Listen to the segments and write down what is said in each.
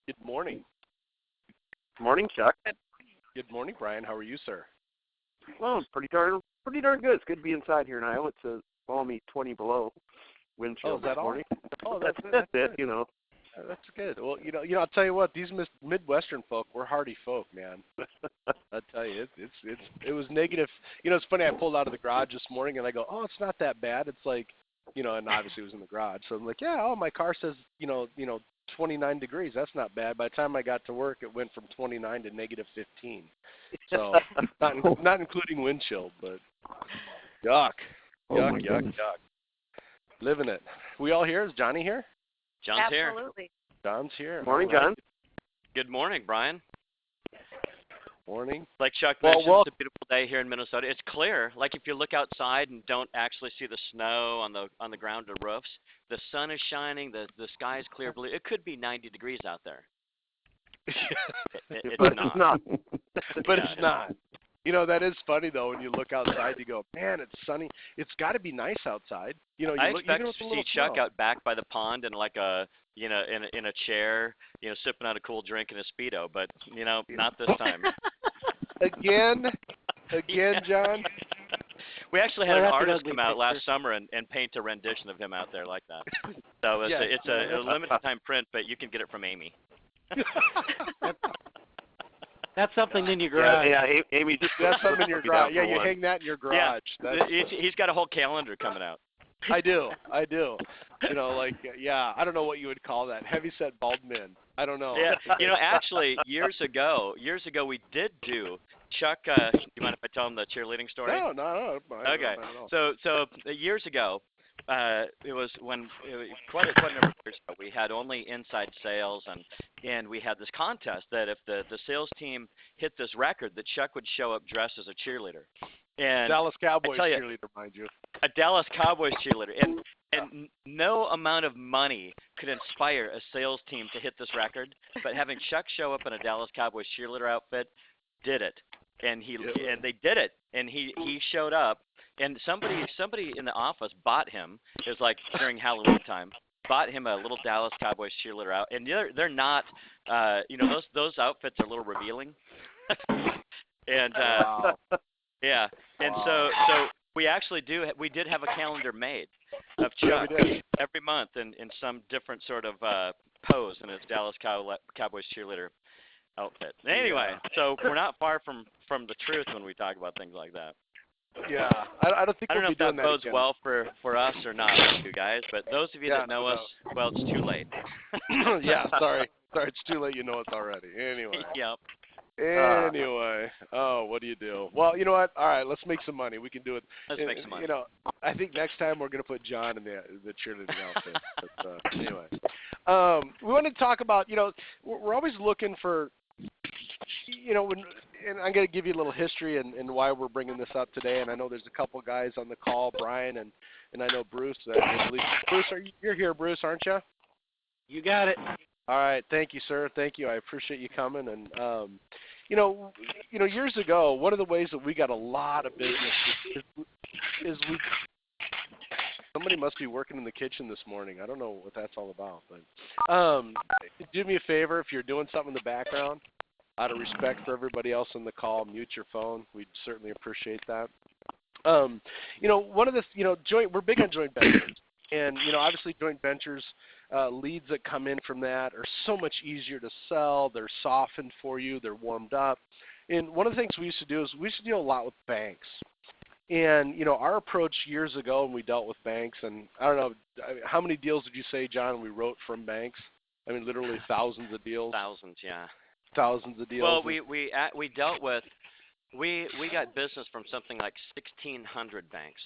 Good morning. Morning, Chuck. Good morning, Brian. How are you, sir? Well, pretty darn good. It's good to be inside here in Iowa. It's a balmy 20 below wind chill Is that this morning. all? Oh, That's good. it, you know. That's good. Well, I'll tell you what. These Midwestern folk, we're hardy folk, man. I tell you, it was negative. It's funny. I pulled out of the garage this morning, and I go, oh, it's not that bad. It's like, and obviously it was in the garage. So I'm like, yeah. Oh, my car says, 29 degrees. That's not bad. By the time I got to work, it went from 29 to negative 15. So not including wind chill, but yuck. Yuck. Living it. We all here? Is Johnny here? John's Absolutely. here. John's here. Morning, All right. John. Good morning, Brian. Morning. Like Chuck mentioned, it's a beautiful day here in Minnesota. It's clear. Like if you look outside and don't actually see the snow on the ground or roofs, the sun is shining. The sky is clear blue. It could be 90 degrees out there. It's But not. But it's not. That is funny though. When you look outside, you go, "Man, it's sunny. It's got to be nice outside." I expect to see Chuck out back by the pond in like a in a chair, sipping on a cool drink in a Speedo. But not this time. Again, John. We actually had an artist come out last summer and paint a rendition of him out there like that. So it's a limited time print, but you can get it from Amy. That's something in your garage. Yeah, Amy, just That's something in your garage. Yeah, you hang that in your garage. Yeah, he's got a whole calendar coming out. I do. I don't know what you would call that. Heavyset bald men. I don't know. Yeah, actually, years ago, we did do Chuck. Do you mind if I tell him the cheerleading story? No. Okay. So years ago, it was quite a number of years ago. We had only inside sales, and we had this contest that if the sales team hit this record, that Chuck would show up dressed as a cheerleader. And Dallas Cowboys cheerleader, mind you. A Dallas Cowboys cheerleader, and no amount of money could inspire a sales team to hit this record. But having Chuck show up in a Dallas Cowboys cheerleader outfit did it, and they did it, and he showed up. And somebody in the office bought him. It was like during Halloween time. Bought him a little Dallas Cowboys cheerleader out, and they're not, those outfits are a little revealing. And yeah, and so we actually did have a calendar made of Chuck every month in some different sort of pose in his Dallas Cowboys cheerleader outfit. Anyway, so we're not far from the truth when we talk about things like that. Yeah, I don't think I don't know if that bodes again. well for us or not, you guys. But those of you that know us, well, it's too late. Yeah, sorry, it's too late. You know it's already. Anyway. Yep. Anyway, what do you do? Well, you know what? All right, let's make some money. We can do it. Let's make some money. I think next time we're going to put John in the cheerleading outfit. But anyway, we wanted to talk about. We're always looking for. And I'm going to give you a little history and why we're bringing this up today. And I know there's a couple guys on the call, Brian and I know Bruce. Bruce, you're here, Bruce, aren't you? You got it. All right, thank you, sir. Thank you. I appreciate you coming. And years ago, one of the ways that we got a lot of business is we. Somebody must be working in the kitchen this morning. I don't know what that's all about, but do me a favor if you're doing something in the background. Out of respect for everybody else on the call, mute your phone. We'd certainly appreciate that. One of the we're big on joint ventures, and obviously joint ventures leads that come in from that are so much easier to sell. They're softened for you. They're warmed up. And one of the things we used to do is we used to deal a lot with banks. And our approach years ago when we dealt with banks, and I don't know how many deals did you say, John, we wrote from banks? I mean, literally thousands of deals. Thousands, yeah. Thousands of deals. Well, we dealt with we got business from something like 1,600 banks.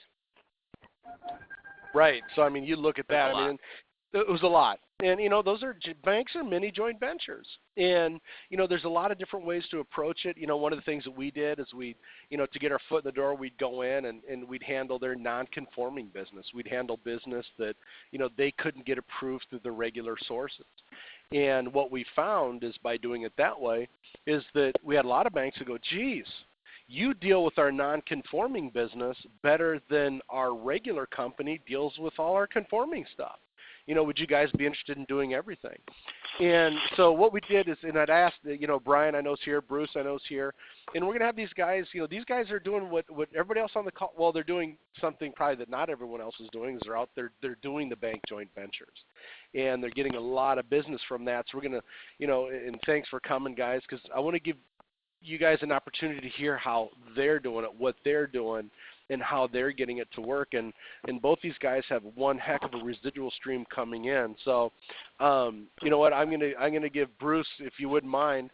Right. So I mean, you look at that. I mean, it was a lot. And those are banks are mini joint ventures. And there's a lot of different ways to approach it. One of the things that we did is we, to get our foot in the door, we'd go in and we'd handle their non-conforming business. We'd handle business that they couldn't get approved through the regular sources. And what we found is by doing it that way is that we had a lot of banks that go, geez, you deal with our non-conforming business better than our regular company deals with all our conforming stuff. would you guys be interested in doing everything? And so what we did is, and I'd asked, Brian I know is here, Bruce I know is here, and we're going to have these guys, these guys are doing what everybody else on the call, well, they're doing something probably that not everyone else is doing, is they're out there, they're doing the bank joint ventures. And they're getting a lot of business from that. So we're going to, and thanks for coming, guys, because I want to give you guys an opportunity to hear how they're doing it, what they're doing, and how they're getting it to work. And both these guys have one heck of a residual stream coming in. So, you know what? I'm gonna give Bruce, if you wouldn't mind.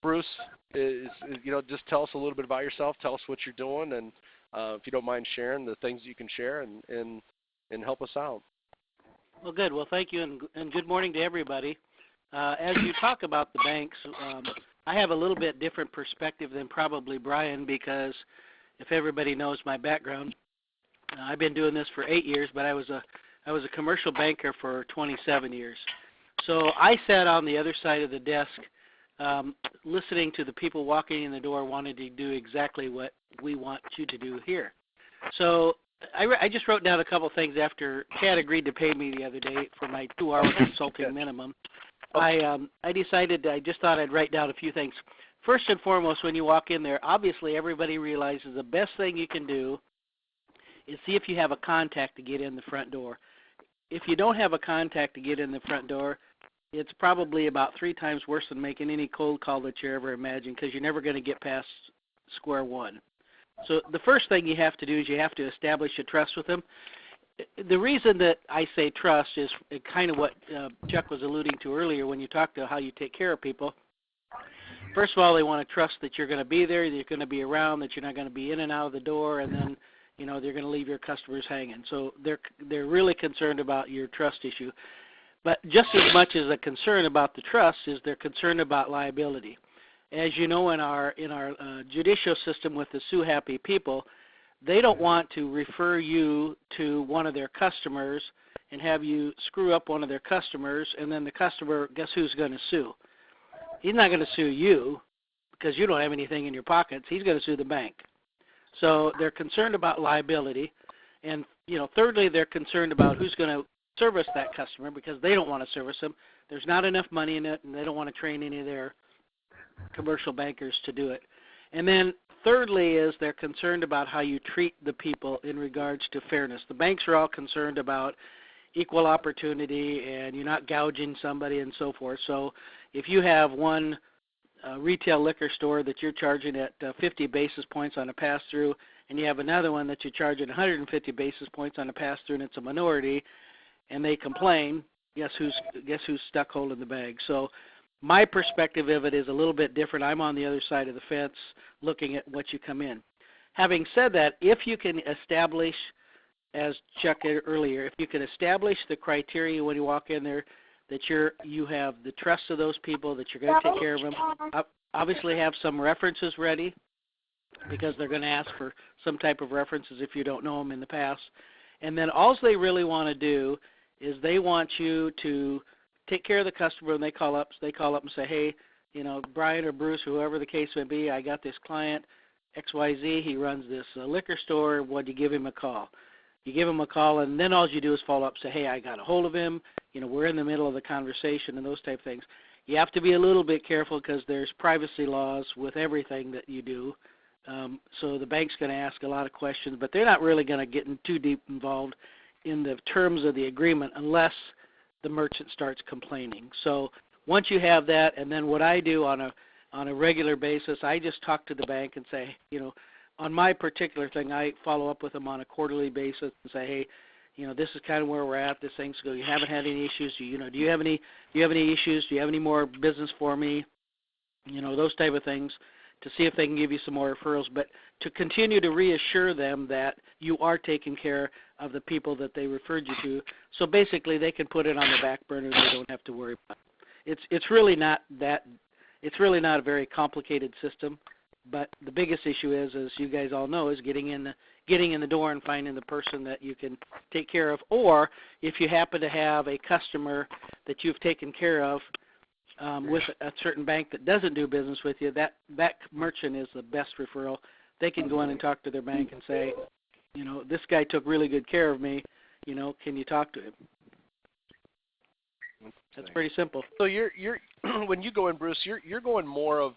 Bruce just tell us a little bit about yourself. Tell us what you're doing, and if you don't mind sharing the things you can share, and help us out. Well, good. Well, thank you, and good morning to everybody. As you talk about the banks, I have a little bit different perspective than probably Brian, because if everybody knows my background, I've been doing this for 8 years, but I was a commercial banker for 27 years. So I sat on the other side of the desk, listening to the people walking in the door wanting to do exactly what we want you to do here. So I just wrote down a couple things after Chad agreed to pay me the other day for my 2-hour consulting minimum. I decided, I just thought I'd write down a few things. First and foremost, when you walk in there, obviously everybody realizes the best thing you can do is see if you have a contact to get in the front door. If you don't have a contact to get in the front door, it's probably about 3 times worse than making any cold call that you ever imagined, because you're never going to get past square one. So the first thing you have to do is you have to establish a trust with them. The reason that I say trust is kind of what Chuck was alluding to earlier when you talk to how you take care of people. First of all, they want to trust that you're going to be there, that you're going to be around, that you're not going to be in and out of the door, and then they're going to leave your customers hanging. So they're really concerned about your trust issue. But just as much as a concern about the trust is they're concerned about liability. As you know, in our judicial system with the sue happy people, they don't want to refer you to one of their customers and have you screw up one of their customers, and then the customer, guess who's going to sue? He's not going to sue you because you don't have anything in your pockets. He's going to sue the bank. So they're concerned about liability. And, thirdly, they're concerned about who's going to service that customer, because they don't want to service them. There's not enough money in it, and they don't want to train any of their commercial bankers to do it. And then thirdly is they're concerned about how you treat the people in regards to fairness. The banks are all concerned about equal opportunity and you're not gouging somebody and so forth. So if you have one retail liquor store that you're charging at 50 basis points on a pass-through, and you have another one that you're charging 150 basis points on a pass-through, and it's a minority, and they complain, guess who's stuck holding the bag? So my perspective of it is a little bit different. I'm on the other side of the fence looking at what you come in. Having said that, if you can establish, as Chuck said earlier, if you can establish the criteria when you walk in there that you have the trust of those people, that you're going to take care of them, obviously have some references ready, because they're going to ask for some type of references if you don't know them in the past. And then all they really want to do is they want you to take care of the customer when they call up. So they call up and say, hey, Brian or Bruce, whoever the case may be, I got this client, XYZ, he runs this liquor store, would you give him a call? You give him a call, and then all you do is follow up and say, hey, I got a hold of him, we're in the middle of the conversation and those type of things. You have to be a little bit careful because there's privacy laws with everything that you do. So the bank's going to ask a lot of questions, but they're not really going to get too deep involved in the terms of the agreement unless the merchant starts complaining. So once you have that, and then what I do on a regular basis, I just talk to the bank and say, on my particular thing, I follow up with them on a quarterly basis and say, hey, this is kind of where we're at. This thing's go. You haven't had any issues. Do you have any issues? Do you have any more business for me? Those type of things, to see if they can give you some more referrals, but to continue to reassure them that you are taking care of the people that they referred you to. So basically, they can put it on the back burner. They don't have to worry about it. It's really not a very complicated system. But the biggest issue is, as you guys all know, is getting in the door and finding the person that you can take care of. Or if you happen to have a customer that you've taken care of with a certain bank that doesn't do business with you, that merchant is the best referral. They can go in and talk to their bank and say, this guy took really good care of me. Can you talk to him? That's pretty simple. So you're when you go in, Bruce, you're going more of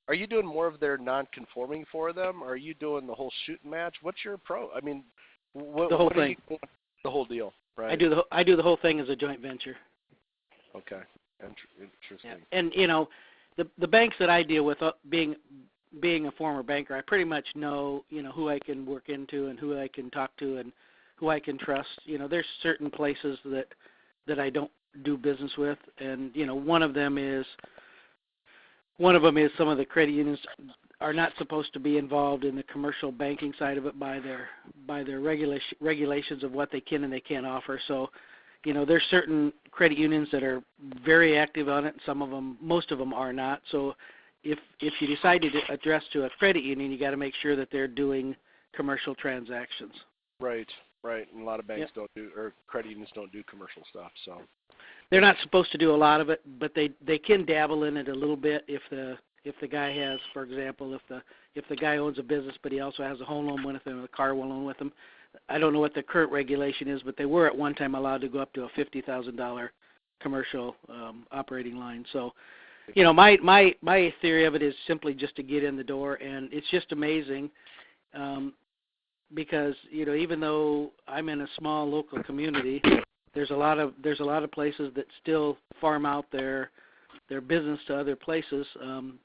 are you doing more of their non-conforming for them? Or are you doing the whole shoot and match? What's your approach? I mean, The whole thing. The whole deal, right? I do the whole thing as a joint venture. Okay, interesting. Yeah. And the banks that I deal with, being a former banker, I pretty much know who I can work into and who I can talk to and who I can trust. There's certain places that I don't do business with, and one of them is some of the credit unions are not supposed to be involved in the commercial banking side of it by their regulations of what they can and they can't offer. So, there's certain credit unions that are very active on it, and most of them are not. So, if you decide to address to a credit union, you got to make sure that they're doing commercial transactions. Right. And a lot of banks don't do, or credit unions don't do commercial stuff. So they're not supposed to do a lot of it, but they can dabble in it a little bit if the guy has, for example, if the guy owns a business but he also has a home loan with him or a car loan with him. I don't know what the current regulation is, but they were at one time allowed to go up to a $50,000 commercial operating line. So, my theory of it is simply just to get in the door, and it's just amazing. Because even though I'm in a small local community, there's a lot of places that still farm out their business to other places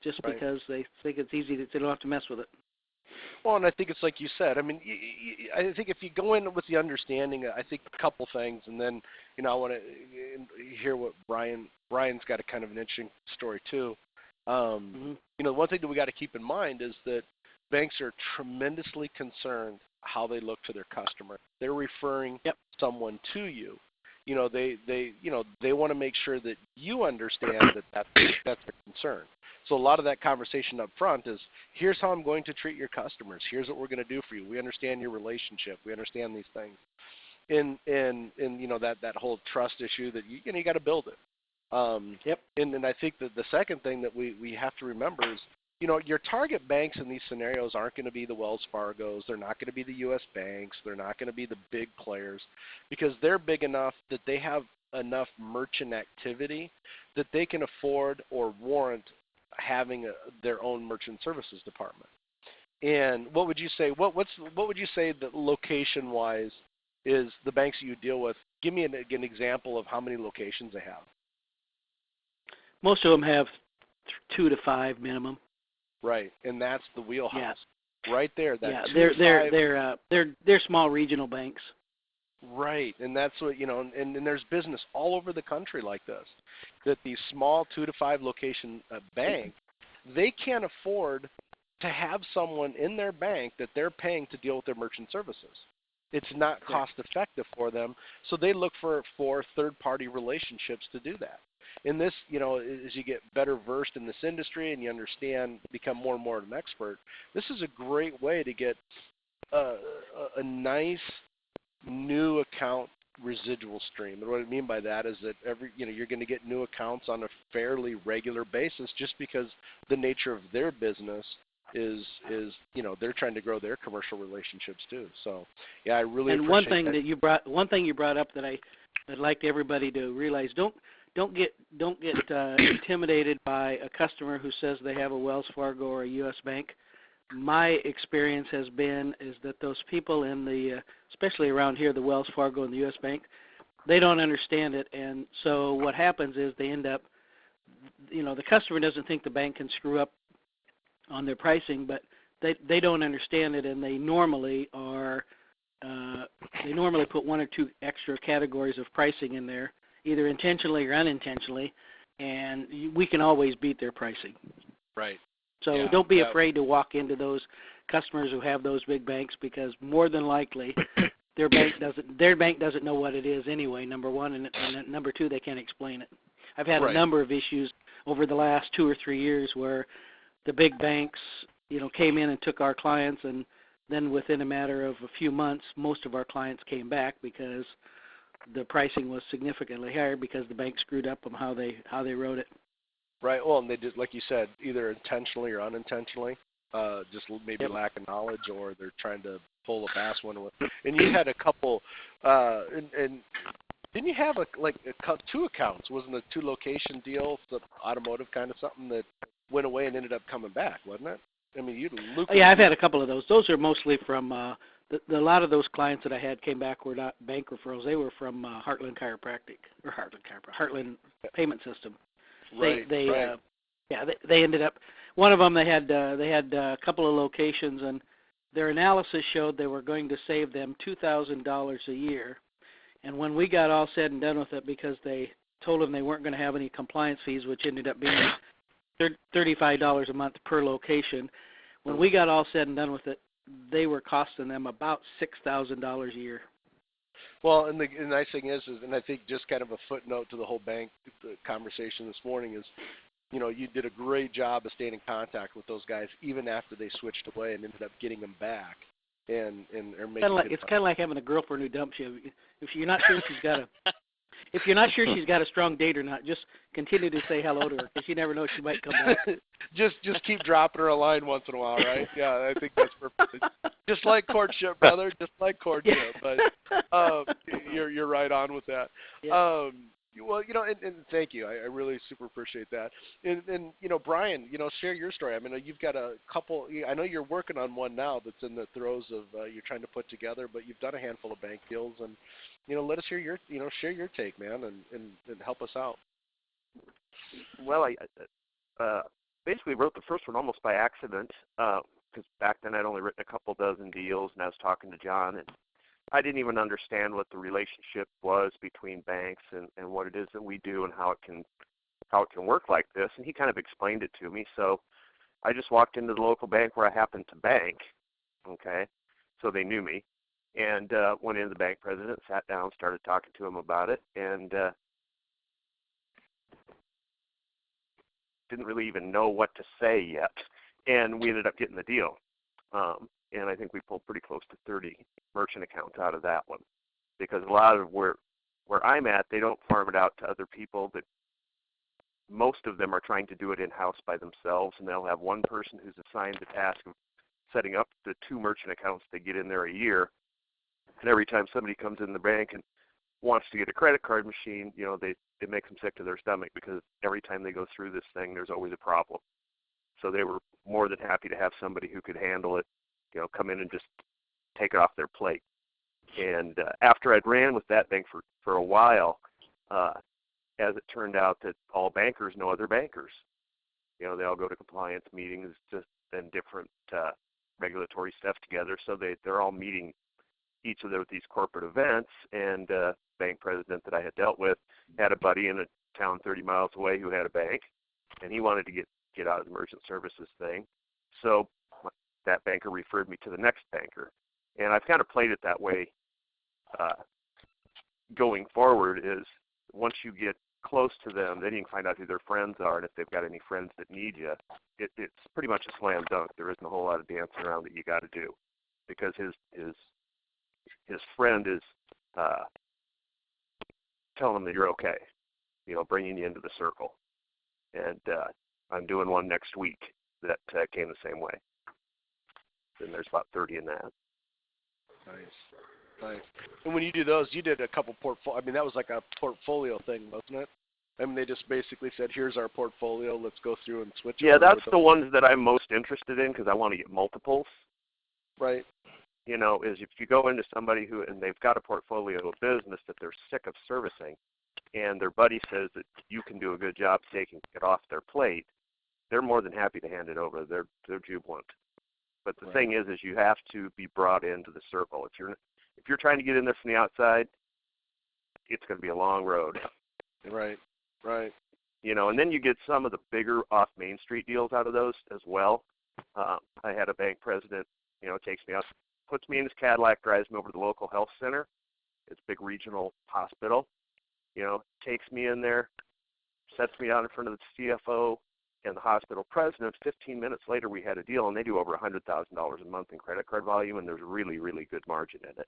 just because they think it's easy that they don't have to mess with it. Well, and I think it's like you said. I mean, I think if you go in with the understanding, I think a couple things, and then I want to hear what Brian's got a kind of an interesting story too. One thing that we got to keep in mind is that banks are tremendously concerned how they look to their customer. They're referring someone to you. They want to make sure that you understand that's their concern. So a lot of that conversation up front is, here's how I'm going to treat your customers. Here's what we're going to do for you. We understand your relationship. We understand these things. And that whole trust issue that you got to build it. And I think that the second thing that we have to remember is, your target banks in these scenarios aren't going to be the Wells Fargos. They're not going to be the U.S. banks. They're not going to be the big players, because they're big enough that they have enough merchant activity that they can afford or warrant having their own merchant services department. And what would you say? What would you say that location-wise is the banks that you deal with? Give me an example of how many locations they have. Most of them have 2 to 5 minimum. Right, and that's the wheelhouse, yeah. right there. They're small regional banks. Right, and that's what and there's business all over the country like this. That these small 2 to 5 location banks, they can't afford to have someone in their bank that they're paying to deal with their merchant services. It's not cost effective for them, so they look for third-party relationships to do that. And this, as you get better versed in this industry and you understand, become more and more of an expert, this is a great way to get a nice new account residual stream. And what I mean by that is that you're going to get new accounts on a fairly regular basis, just because the nature of their business is they're trying to grow their commercial relationships too. So yeah, I really appreciate that. One thing you brought up that I'd like everybody to realize: don't get intimidated by a customer who says they have a Wells Fargo or a U.S. bank. My experience has been is that those people in especially around here, the Wells Fargo and the U.S. bank, they don't understand it, and so what happens is they end up, the customer doesn't think the bank can screw up on their pricing, but they don't understand it, and they normally put 1 or 2 extra categories of pricing in there, either intentionally or unintentionally, and we can always beat their pricing. Right. So don't be afraid to walk into those customers who have those big banks, because more than likely their bank doesn't know what it is anyway, number one, and number two, they can't explain it. I've had a number of issues over the last 2 or 3 years where the big banks, came in and took our clients, and then within a matter of a few months, most of our clients came back because the pricing was significantly higher because the bank screwed up on how they wrote it. Right. Well, and they just, like you said, either intentionally or unintentionally, just maybe lack of knowledge, or they're trying to pull a fast one. And you had a couple, and didn't you have two accounts? Wasn't a 2-location deal, the automotive kind of something that went away and ended up coming back, wasn't it? I mean, Yeah, I've had a couple of those. Those are mostly from a lot of those clients that I had came back were not bank referrals. They were from Heartland Payment System. Right. They ended up. One of them they had a couple of locations, and their analysis showed they were going to save them $2,000 a year. And when we got all said and done with it, because they told them they weren't going to have any compliance fees, which ended up being $35 a month per location, when we got all said and done with it, they were costing them about $6,000 a year. Well, and the nice thing is, and I think just kind of a footnote to the whole bank conversation this morning is, you did a great job of staying in contact with those guys even after they switched away and ended up getting them back. And are making it's kind of like having a girlfriend who dumps you. If you're not sure she's got a strong date or not, just continue to say hello to her, because you never know, she might come back. just keep dropping her a line once in a while, right? Yeah, I think that's perfect. Just like courtship, brother. Just like courtship. But you're right on with that. Yeah. Well, and thank you. I really super appreciate that. And Brian, share your story. I mean, you've got a couple. I know you're working on one now that's in the throes of you're trying to put together, but you've done a handful of bank deals, and let us hear your share your take, man, and help us out. Well, I basically wrote the first one almost by accident, because back then I'd only written a couple dozen deals, and I was talking to John, and I didn't even understand what the relationship was between banks and what it is that we do and how it can work like this. And he kind of explained it to me. So I just walked into the local bank where I happened to bank, okay, so they knew me, and went into the bank president, sat down, started talking to him about it, and didn't really even know what to say yet. And we ended up getting the deal. And I think we pulled pretty close to 30 merchant accounts out of that one, because a lot of where I'm at, they don't farm it out to other people. That most of them are trying to do it in-house by themselves, and they'll have one person who's assigned the task of setting up the 2 merchant accounts they get in there a year. And every time somebody comes in the bank and wants to get a credit card machine, it makes them sick to their stomach, because every time they go through this thing, there's always a problem. So they were more than happy to have somebody who could handle it, come in and just take it off their plate. And after I'd ran with that bank for a while, as it turned out that all bankers know other bankers. They all go to compliance meetings and different regulatory stuff together. So they're all meeting each of these corporate events. And bank president that I had dealt with had a buddy in a town 30 miles away who had a bank, and he wanted to get out of the merchant services thing. So that banker referred me to the next banker. And I've kind of played it that way going forward, is once you get close to them, then you can find out who their friends are, and if they've got any friends that need you, it's pretty much a slam dunk. There isn't a whole lot of dancing around that you got to do, because his friend is telling him that you're okay, bringing you into the circle. And I'm doing one next week that came the same way. And there's about 30 in that. Nice. And when you do those, you did a couple portfolio. I mean, that was like a portfolio thing, wasn't it? I mean, they just basically said, "Here's our portfolio. Let's go through and switch." Yeah, that's the ones that I'm most interested in, because I want to get multiples. Right. Is if you go into somebody and they've got a portfolio of business that they're sick of servicing, and their buddy says that you can do a good job taking it off their plate, they're more than happy to hand it over. They're jubilant. But the thing is you have to be brought into the circle. If you're trying to get in there from the outside, it's going to be a long road. Right. And then you get some of the bigger off Main Street deals out of those as well. I had a bank president, takes me out, puts me in his Cadillac, drives me over to the local health center. It's a big regional hospital. Takes me in there, sets me down in front of the CFO and the hospital president. 15 minutes later, we had a deal, and they do over $100,000 a month in credit card volume, and there's really, really good margin in it.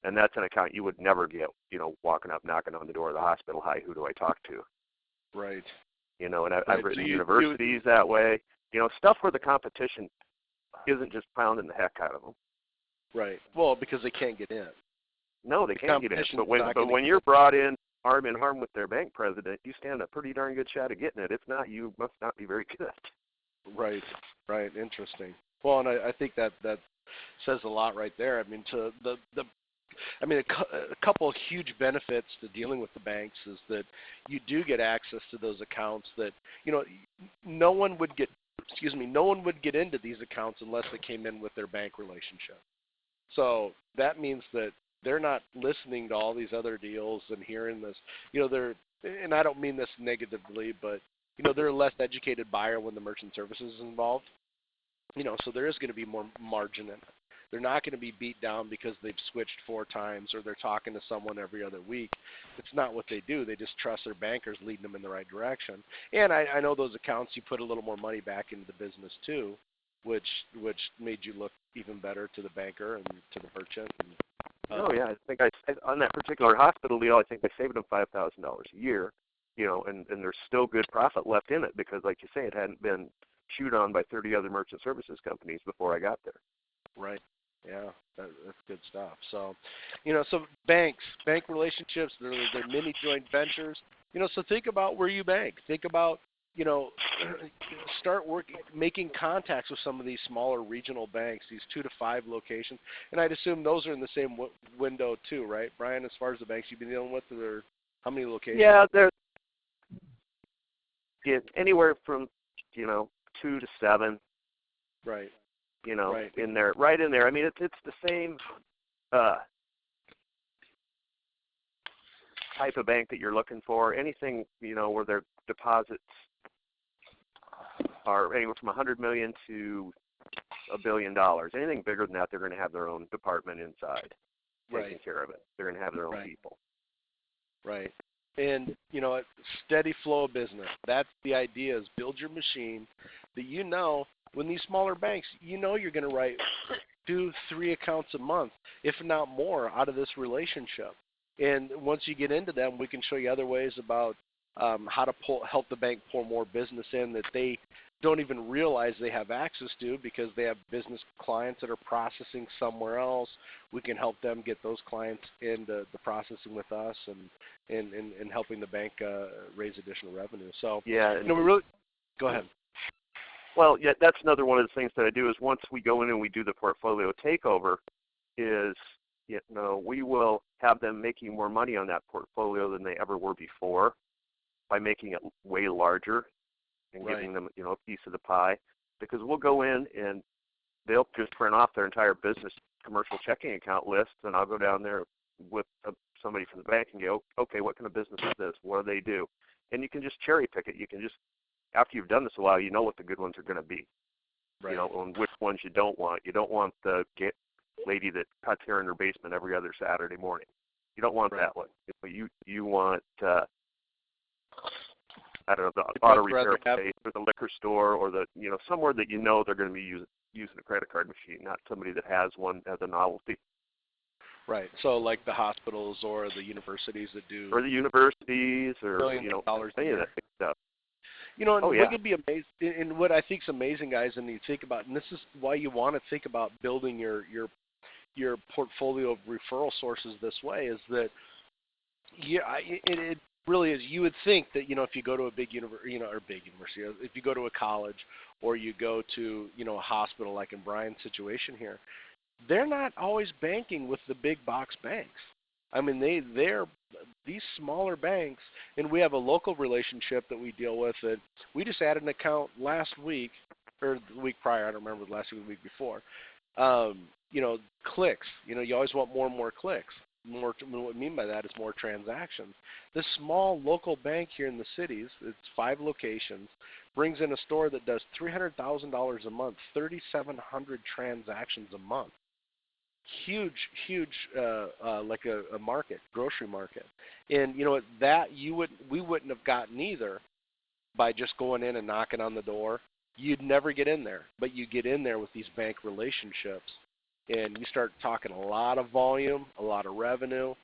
And that's an account you would never get, walking up, knocking on the door of the hospital. Hi, who do I talk to? Right. And I've written universities that way. Stuff where the competition isn't just pounding the heck out of them. Right. Well, because they can't get in. No, they can't get in. Competition But is not gonna when get you're brought in arm in arm with their bank president, you stand a pretty darn good shot of getting it. If not, you must not be very good. Right, right. Interesting. Well, and I think that says a lot right there. I mean, a couple of huge benefits to dealing with the banks is that you do get access to those accounts that, no one would get into these accounts unless they came in with their bank relationship. So that means that they're not listening to all these other deals and hearing this. And I don't mean this negatively, but they're a less educated buyer when the merchant services is involved. So there is going to be more margin in it. They're not going to be beat down because they've switched 4 times or they're talking to someone every other week. It's not what they do. They just trust their bankers leading them in the right direction. And I know those accounts, you put a little more money back into the business too, which made you look even better to the banker and to the merchant. Oh yeah, I think on that particular hospital deal, I think I saved them $5,000 a year, and there's still good profit left in it because, like you say, it hadn't been chewed on by 30 other merchant services companies before I got there. Right. Yeah, that's good stuff. So, so bank relationships, they're mini joint ventures. So think about where you bank. Think about, start making contacts with some of these smaller regional banks, these 2 to 5 locations. And I'd assume those are in the same window too, right, Brian, as far as the banks you've been dealing with? Or how many locations? Yeah, they're anywhere from, 2 to 7. Right. Right in there. I mean, it's the same type of bank that you're looking for. Anything, where their deposits are anywhere from $100 million to $1 billion. Anything bigger than that, they're going to have their own department inside taking care of it. They're going to have their own people. Right. And, a steady flow of business. That's the idea, is build your machine that when these smaller banks, you're going to write 2-3 accounts a month, if not more, out of this relationship. And once you get into them, we can show you other ways about how to help the bank pull more business in that they don't even realize they have access to because they have business clients that are processing somewhere else. We can help them get those clients into the processing with us and helping the bank raise additional revenue. So, yeah, we really – go ahead. Well, yeah, that's another one of the things that I do is once we go in and we do the portfolio takeover is, we will have them making more money on that portfolio than they ever were before by making it way larger and giving them, a piece of the pie. Because we'll go in and they'll just print off their entire business commercial checking account list, and I'll go down there with somebody from the bank and go, okay, what kind of business is this? What do they do? And you can just cherry pick it. You can just, after you've done this a while, you know what the good ones are going to be. Right. And which ones you don't want. You don't want the lady that cuts hair in her basement every other Saturday morning. You don't want that one. You want, I don't know, the auto repair place or the liquor store or the, somewhere that they're going to be using a credit card machine, not somebody that has one as a novelty. Right. So like the hospitals or the universities that do. Or the universities or, any of that stuff. What could be amazing, and what I think is amazing, guys, and you think about, and this is why you want to think about building your portfolio of referral sources this way, is that it really is. You would think that if you go to a big university, if you go to a college or you go to a hospital, like in Brian's situation here, they're not always banking with the big box banks. I mean, they're these smaller banks, and we have a local relationship that we deal with. And we just added an account last week, or the week prior. I don't remember last week or the week before. Clicks. You always want more and more clicks. What I mean by that is more transactions. This small local bank here in the cities, it's 5 locations, brings in a store that does $300,000 a month, 3,700 transactions a month. Huge, like a market, grocery market. And that we wouldn't have gotten either by just going in and knocking on the door. You'd never get in there, but you get in there with these bank relationships, and you start talking a lot of volume, a lot of revenue,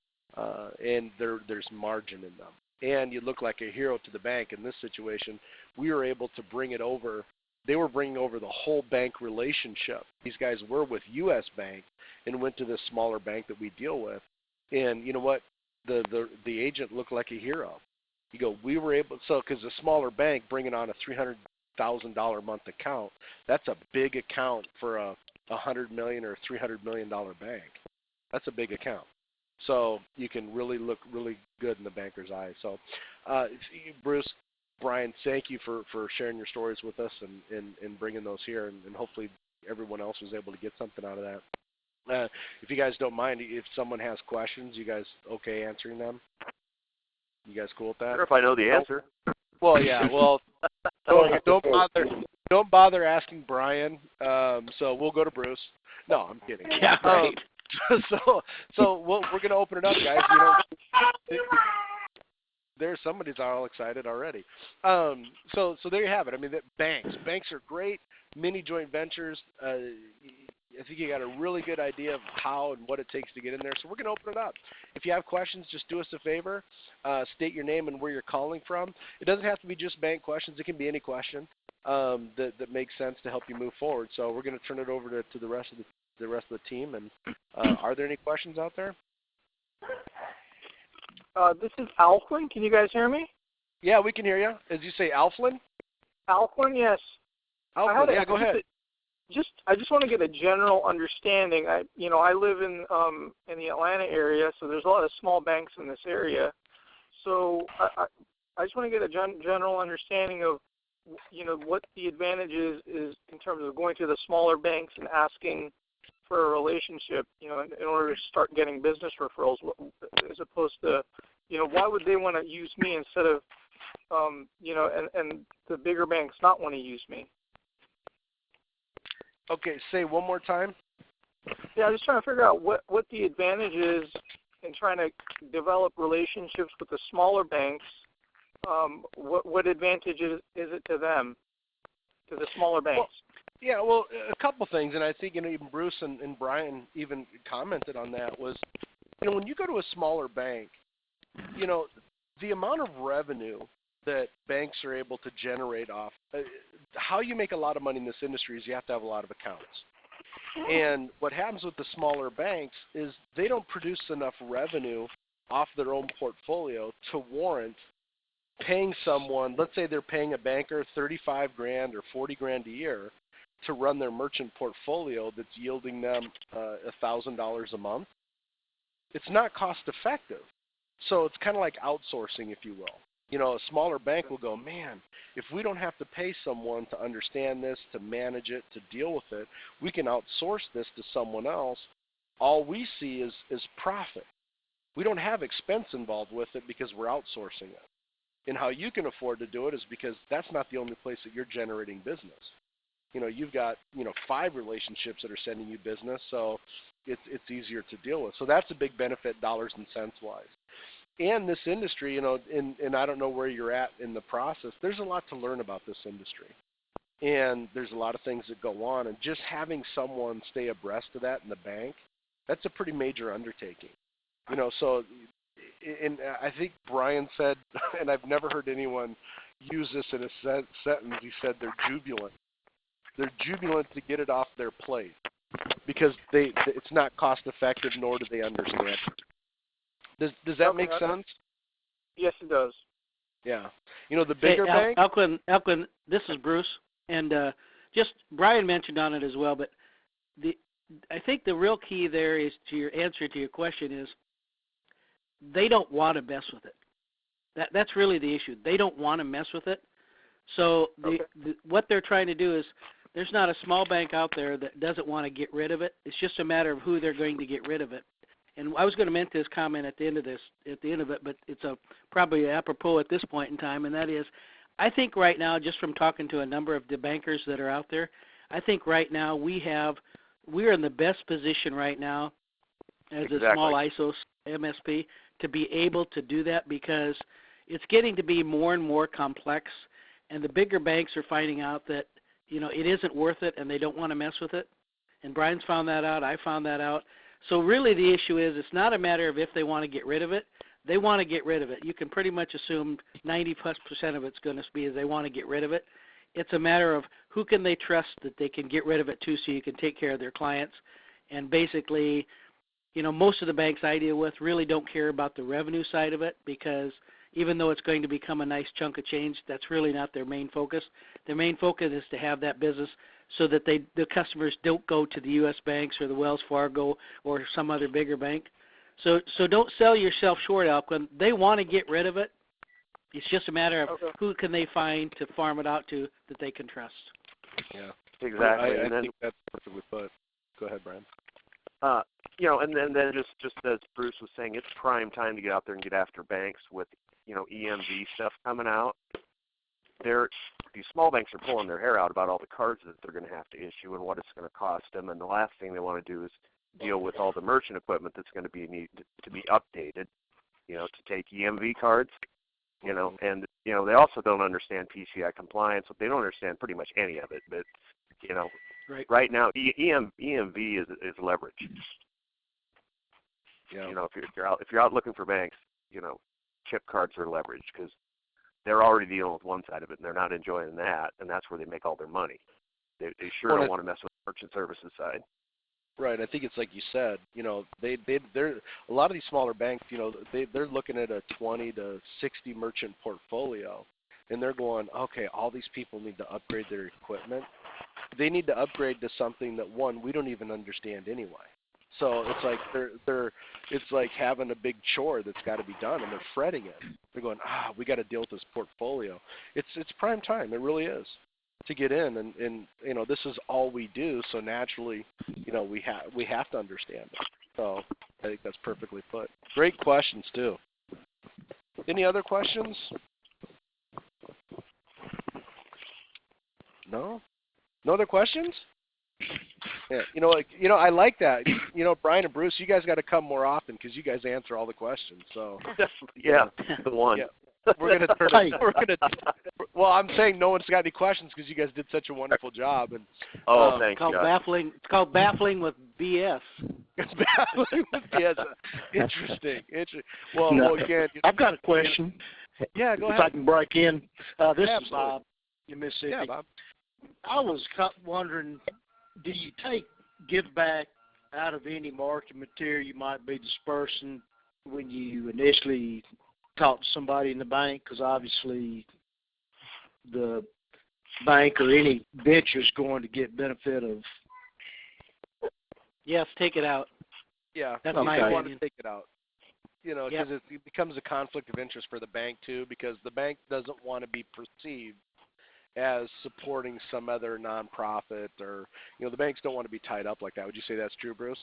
and there's margin in them. And you look like a hero to the bank. In this situation, we were able to bring it over. They were bringing over the whole bank relationship. These guys were with U.S. Bank and went to this smaller bank that we deal with, And you know what? The agent looked like a hero. You go, we were able, so because a smaller bank bringing on a $300,000 a month account, that's a big account for a $100 million or $300 million bank. That's a big account. So you can really look really good in the banker's eyes. So, Bruce, Brian, thank you for sharing your stories with us and bringing those here, and hopefully everyone else was able to get something out of that. If you guys don't mind, if someone has questions, you guys okay answering them? You guys cool with that? Sure, if I know the answer. Well, yeah. Well, don't bother asking Brian. So we'll go to Bruce. No, I'm kidding. Yeah, right. So we're going to open it up, guys. There's somebody's all excited already. So there you have it. I mean, banks are great. Mini joint ventures. I think you got a really good idea of how and what it takes to get in there. So we're going to open it up. If you have questions, just do us a favor. State your name and where you're calling from. It doesn't have to be just bank questions. It can be any question that makes sense to help you move forward. So we're going to turn it over to the rest of the team. And are there any questions out there? This is Alflin. Can you guys hear me? Yeah, we can hear you. As you say, Alflin? Alflin, yes. Alflin, yeah, go ahead. I just want to get a general understanding. I live in the Atlanta area, so there's a lot of small banks in this area. So I just want to get a general understanding of, what the advantage is in terms of going to the smaller banks and asking for a relationship, in order to start getting business referrals, as opposed to, why would they want to use me instead of, and the bigger banks not want to use me? Okay, say one more time. Yeah, I'm just trying to figure out what the advantage is in trying to develop relationships with the smaller banks. What advantage is it to them, to the smaller banks? Well, a couple things, and I think even Bruce and Brian even commented on that, was, when you go to a smaller bank, the amount of revenue that banks are able to generate off, how you make a lot of money in this industry is you have to have a lot of accounts. And what happens with the smaller banks is they don't produce enough revenue off their own portfolio to warrant paying someone. Let's say they're paying a banker $35,000 or $40,000 a year to run their merchant portfolio that's yielding them $1,000 a month. It's not cost effective. So it's kind of like outsourcing, if you will. A smaller bank will go, man, if we don't have to pay someone to understand this, to manage it, to deal with it, we can outsource this to someone else. All we see is profit. We don't have expense involved with it because we're outsourcing it. And how you can afford to do it is because that's not the only place that you're generating business. You've got, 5 relationships that are sending you business, so it's easier to deal with. So that's a big benefit, dollars and cents wise. And this industry, and I don't know where you're at in the process, there's a lot to learn about this industry. And there's a lot of things that go on, and just having someone stay abreast of that in the bank, that's a pretty major undertaking. So, and I think Brian said, and I've never heard anyone use this in a sentence, he said they're jubilant. They're jubilant to get it off their plate because it's not cost effective, nor do they understand it. Does that make sense? Yes, it does. Yeah. The bigger bank. Elquin, this is Bruce, and just Brian mentioned on it as well. But I think the real key there is to your answer to your question is they don't want to mess with it. That's really the issue. They don't want to mess with it. So what they're trying to do is there's not a small bank out there that doesn't want to get rid of it. It's just a matter of who they're going to get rid of it. And I was going to make this comment at the end of it, but it's probably apropos at this point in time, and that is, I think right now, just from talking to a number of the bankers that are out there, I think right now we're in the best position right now as a small ISO MSP to be able to do that because it's getting to be more and more complex, and the bigger banks are finding out that it isn't worth it, and they don't want to mess with it. And Brian's found that out. I found that out. So really the issue is it's not a matter of if they want to get rid of it. They want to get rid of it. You can pretty much assume 90+% of it's going to be is they want to get rid of it. It's a matter of who can they trust that they can get rid of it to so you can take care of their clients. And basically most of the banks I deal with really don't care about the revenue side of it, because even though it's going to become a nice chunk of change, that's really not their main focus. Their main focus is to have that business so that the customers don't go to the U.S. banks or the Wells Fargo or some other bigger bank. So don't sell yourself short, Alquin. They want to get rid of it. It's just a matter of who can they find to farm it out to that they can trust. Yeah, exactly. I think that's perfectly put. Go ahead, Brian. And then just as Bruce was saying, it's prime time to get out there and get after banks with, EMV stuff coming out. These small banks are pulling their hair out about all the cards that they're going to have to issue and what it's going to cost them. And the last thing they want to do is deal with all the merchant equipment that's going to be needed to be updated, to take EMV cards, and, they also don't understand PCI compliance. They don't understand pretty much any of it. But, right now, EMV is leverage. Yeah. If you're out looking for banks, chip cards are leverage because they're already dealing with one side of it and they're not enjoying that, and that's where they make all their money. They sure don't want to mess with the merchant services side. Right. I think it's like you said. They're a lot of these smaller banks. They're looking at a 20 to 60 merchant portfolio, and they're going, okay, all these people need to upgrade their equipment. They need to upgrade to something that we don't even understand anyway. So it's like it's like having a big chore that's got to be done, and they're fretting it. They're going, we got to deal with this portfolio. It's prime time. It really is to get in, and this is all we do. So naturally, we have to understand it. So I think that's perfectly put. Great questions too. Any other questions? No. No other questions? Yeah, I like that. Brian and Bruce, you guys got to come more often because you guys answer all the questions. So yeah, the one. Yeah. We're gonna turn it. Well, I'm saying no one's got any questions because you guys did such a wonderful job. And thanks. It's called baffling with BS. It's baffling with BS. Interesting. Well, again, I've got a question. Yeah, go ahead. If I can break in. This yeah, is Bob in Mississippi. Yeah, Bob. I was wondering, do you take give back out of any marketing material you might be dispersing when you initially talk to somebody in the bank? Because obviously the bank or any venture is going to get benefit of. Yes, take it out. Yeah, that's my opinion. Want to take it out. Because it becomes a conflict of interest for the bank too, because the bank doesn't want to be perceived as supporting some other nonprofit, or the banks don't want to be tied up like that. Would you say that's true, Bruce?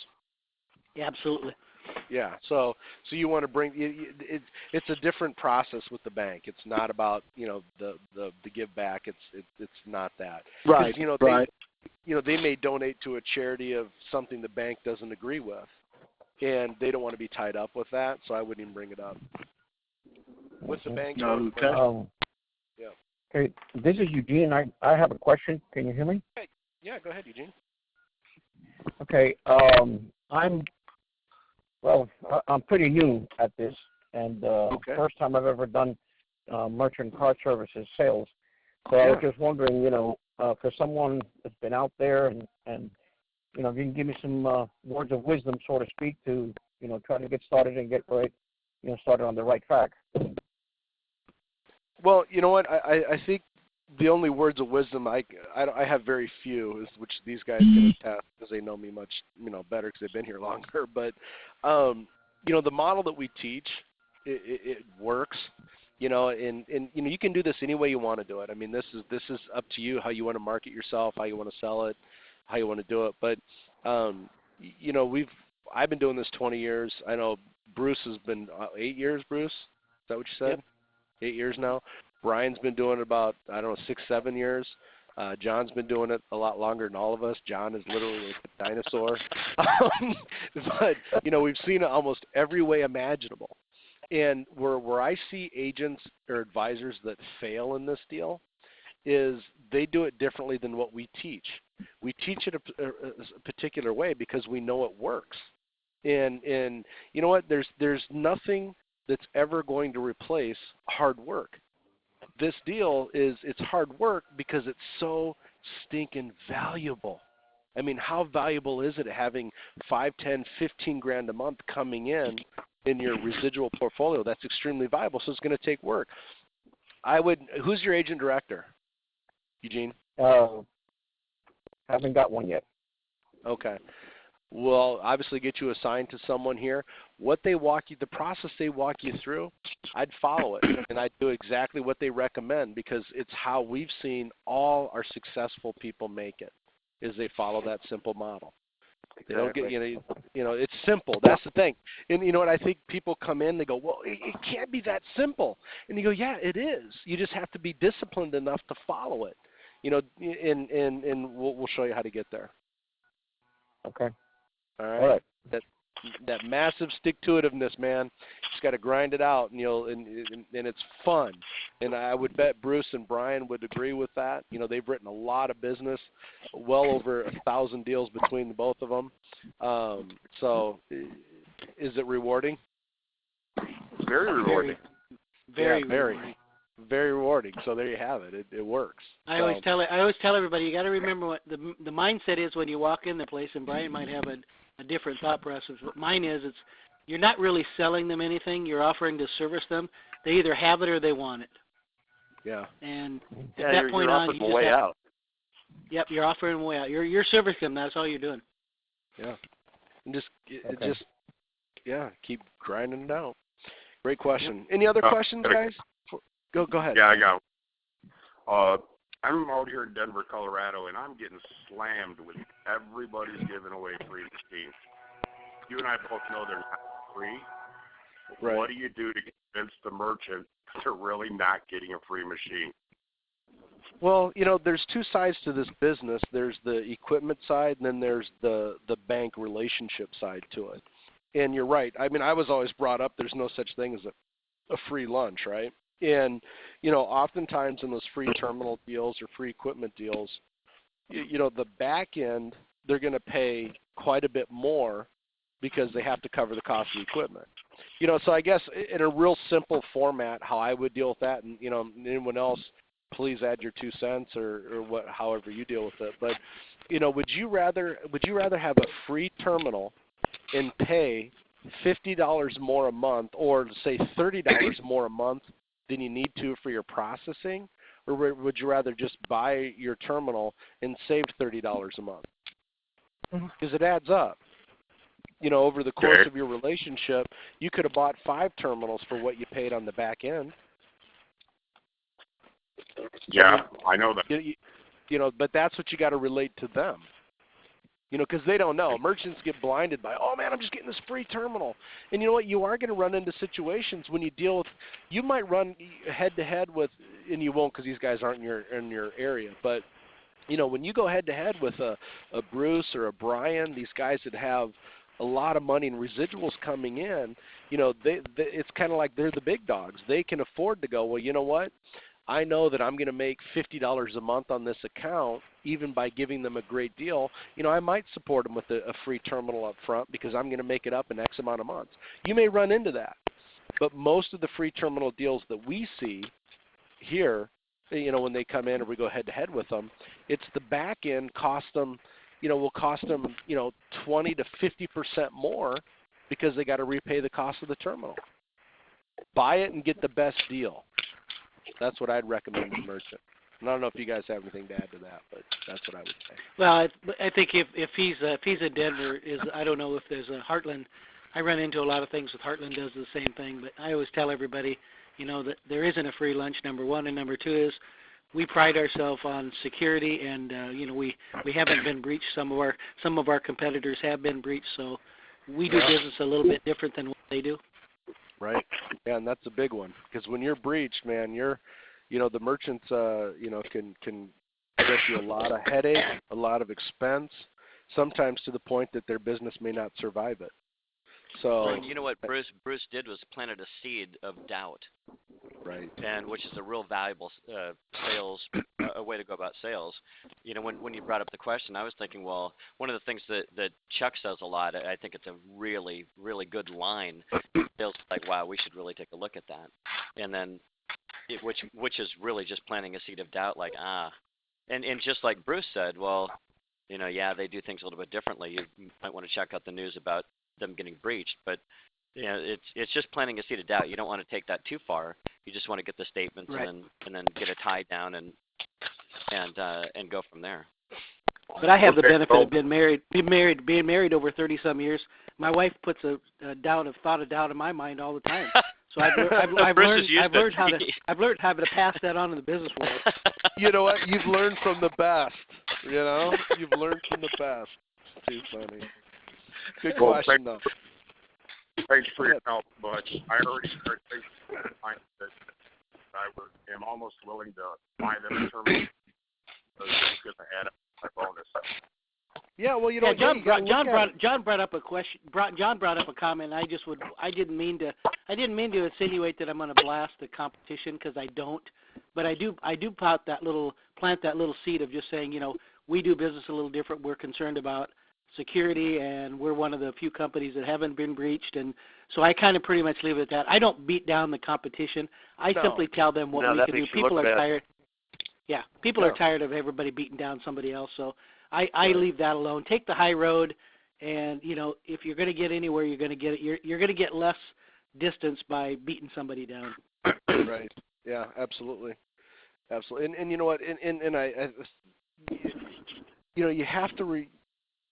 Yeah, absolutely. Yeah. So you want to bring it's a different process with the bank. It's not about the give back. It's not that. Right. Right. They may donate to a charity of something the bank doesn't agree with, and they don't want to be tied up with that. So I wouldn't even bring it up with the bank. Okay. Yeah. Okay, this is Eugene. I have a question. Can you hear me? Yeah, go ahead, Eugene. Okay, I'm pretty new at this, and first time I've ever done merchant card services sales. So I was just wondering, for someone that's been out there and if you can give me some words of wisdom, so to speak, to try to get started and get right, started on the right track. Well, you know what? I think the only words of wisdom I have very few, which these guys can attest because they know me much better because they've been here longer. But the model that we teach, it works. And you can do this any way you want to do it. I mean, this is up to you how you want to market yourself, how you want to sell it, how you want to do it. But I've been doing this 20 years. I know Bruce has been 8 years. Bruce, is that what you said? Yep. 8 years now. Brian's been doing it about 6, 7 years. John's been doing it a lot longer than all of us. John is literally like a dinosaur. But we've seen it almost every way imaginable. And where I see agents or advisors that fail in this deal is they do it differently than what we teach. We teach it a particular way because we know it works. And you know what? There's nothing that's ever going to replace hard work. This deal it's hard work because it's so stinking valuable. I mean, how valuable is it having 5, 10, 15 grand a month coming in your residual portfolio? That's extremely valuable, so it's going to take work. Who's your agent director, Eugene? Haven't got one yet. Okay. We'll obviously get you assigned to someone here. The process they walk you through, I'd follow it, and I'd do exactly what they recommend, because it's how we've seen all our successful people make it, is they follow that simple model. They don't get, it's simple. That's the thing. And you know what, I think people come in, they go, well, it can't be that simple. And you go, yeah, it is. You just have to be disciplined enough to follow it. And we'll show you how to get there. Okay. All right. All right. That massive stick-to-itiveness, man. Just got to grind it out, and it's fun. And I would bet Bruce and Brian would agree with that. They've written a lot of business, well over 1,000 deals between the both of them. So, is it rewarding? Very rewarding. Very rewarding. Very rewarding. So there you have it. It works. I always tell everybody, you got to remember what the mindset is when you walk in the place. And Brian might have a different thought process. But mine is, you're not really selling them anything. You're offering to service them. They either have it or they want it. Yeah. And at that point on, you just way out. Yep, you're offering them a way out. You're servicing them. That's all you're doing. Yeah. And keep grinding it out. Great question. Yep. Any other questions, guys? Go ahead. Yeah, I got. I'm out here in Denver, Colorado, and I'm getting slammed with everybody's giving away free machines. You and I both know they're not free. Right. What do you do to convince the merchant they're really not getting a free machine? Well, there's two sides to this business. There's the equipment side, and then there's the bank relationship side to it. And you're right. I mean, I was always brought up there's no such thing as a free lunch, right? And, oftentimes in those free terminal deals or free equipment deals, the back end, they're going to pay quite a bit more because they have to cover the cost of the equipment. So I guess in a real simple format, how I would deal with that, and, anyone else, please add your 2 cents or however you deal with it. But, would you rather have a free terminal and pay $50 more a month, or say $30 more a month than you need to for your processing, or would you rather just buy your terminal and save $30 a month? Because it adds up. Over the course of your relationship, you could have bought 5 terminals for what you paid on the back end. Yeah, I know that. But that's what you got to relate to them. Because they don't know. Merchants get blinded by, oh, man, I'm just getting this free terminal. And you know what? You are going to run into situations when you deal with, you might run head-to-head with, and you won't because these guys aren't in your area, but, when you go head-to-head with a Bruce or a Brian, these guys that have a lot of money and residuals coming in, it's kind of like they're the big dogs. They can afford to go, well, you know what? I know that I'm going to make $50 a month on this account, even by giving them a great deal. I might support them with a free terminal up front because I'm going to make it up in X amount of months. You may run into that. But most of the free terminal deals that we see here, when they come in or we go head-to-head with them, it's the back end will cost them, 20 to 50% more because they got to repay the cost of the terminal. Buy it and get the best deal. That's what I'd recommend to merchant. And I don't know if you guys have anything to add to that, but that's what I would say. Well, I think if he's in Denver, I don't know if there's a Heartland. I run into a lot of things with Heartland does the same thing, but I always tell everybody, that there isn't a free lunch, number one, and number two is we pride ourselves on security, and we haven't been breached. Some of our competitors have been breached, so we do business a little bit different than what they do. Right. Yeah, and that's a big one because when you're breached, man, the merchants, can get you a lot of headache, a lot of expense, sometimes to the point that their business may not survive it. So, well, you know what Bruce did was planted a seed of doubt. Right. And which is a real valuable a way to go about sales. When you brought up the question, I was thinking, well, one of the things that Chuck says a lot, I think it's a really, really good line. Sales like, wow, we should really take a look at that. And then, which is really just planting a seed of doubt, like, and just like Bruce said, well, yeah, they do things a little bit differently. You might want to check out the news about them getting breached, but it's just planting a seed of doubt. You don't want to take that too far. You just want to get the statements Right. and then get a tie down and go from there. But I have the benefit of being married over 30-some years. My wife puts a thought of doubt in my mind all the time. So I've learned how to pass that on in the business world. You know what? You've learned from the best. You've learned from the best. Too funny. Good question, though. Thanks for your help, Butch. I already started thinking that I am almost willing to buy them terminal because I had my bonus. Yeah, well, John brought up a question. John brought up a comment. I didn't mean to insinuate that I'm going to blast the competition, because I don't. But I do plant that little seed of just saying, we do business a little different. We're concerned about security, and we're one of the few companies that haven't been breached. And so I kind of pretty much leave it at that. I don't beat down the competition. I simply tell them what we can do. People are tired. Yeah, people are tired of everybody beating down somebody else. So I leave that alone. Take the high road, and if you're going to get anywhere, you're going to get it. You're going to get less distance by beating somebody down. Right. Yeah. Absolutely. And you know what? You have to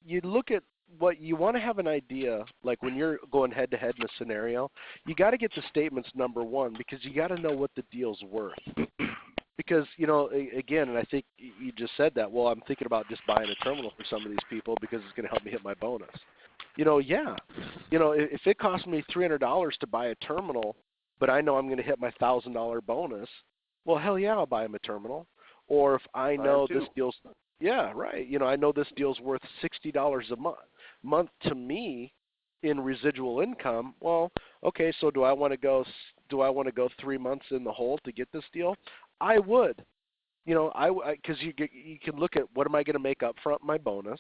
you look at what you want to have an idea. Like when you're going head to head in a scenario, you got to get the statements, number one, because you got to know what the deal's worth. Because, again, and I think you just said that, well, I'm thinking about just buying a terminal for some of these people because it's going to help me hit my bonus. Yeah. If it costs me $300 to buy a terminal, but I know I'm going to hit my $1,000 bonus, well, hell yeah, I'll buy them a terminal. Or if I know this deal's, yeah, right. I know this deal's worth $60 a month to me in residual income. Well, okay, so do I want to go 3 months in the hole to get this deal? I would, because you can look at what am I going to make up front my bonus,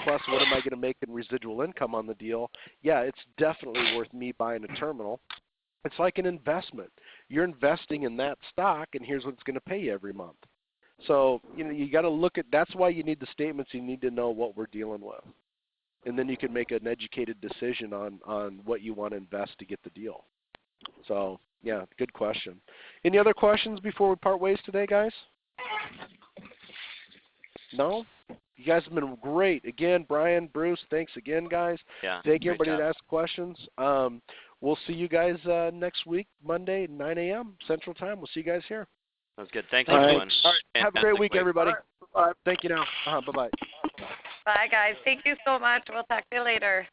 plus what am I going to make in residual income on the deal. Yeah, it's definitely worth me buying a terminal. It's like an investment. You're investing in that stock, and here's what it's going to pay you every month. So you got to look at. That's why you need the statements. You need to know what we're dealing with, and then you can make an educated decision on what you want to invest to get the deal. So. Yeah, good question. Any other questions before we part ways today, guys? No? You guys have been great. Again, Brian, Bruce, thanks again, guys. Yeah, thank you, everybody that asked questions. We'll see you guys next week, Monday, 9 a.m. Central Time. We'll see you guys here. Sounds good. Thanks, everyone. All right. Have a great week, everybody. Bye. Thank you now. Bye-bye. Bye, guys. Thank you so much. We'll talk to you later.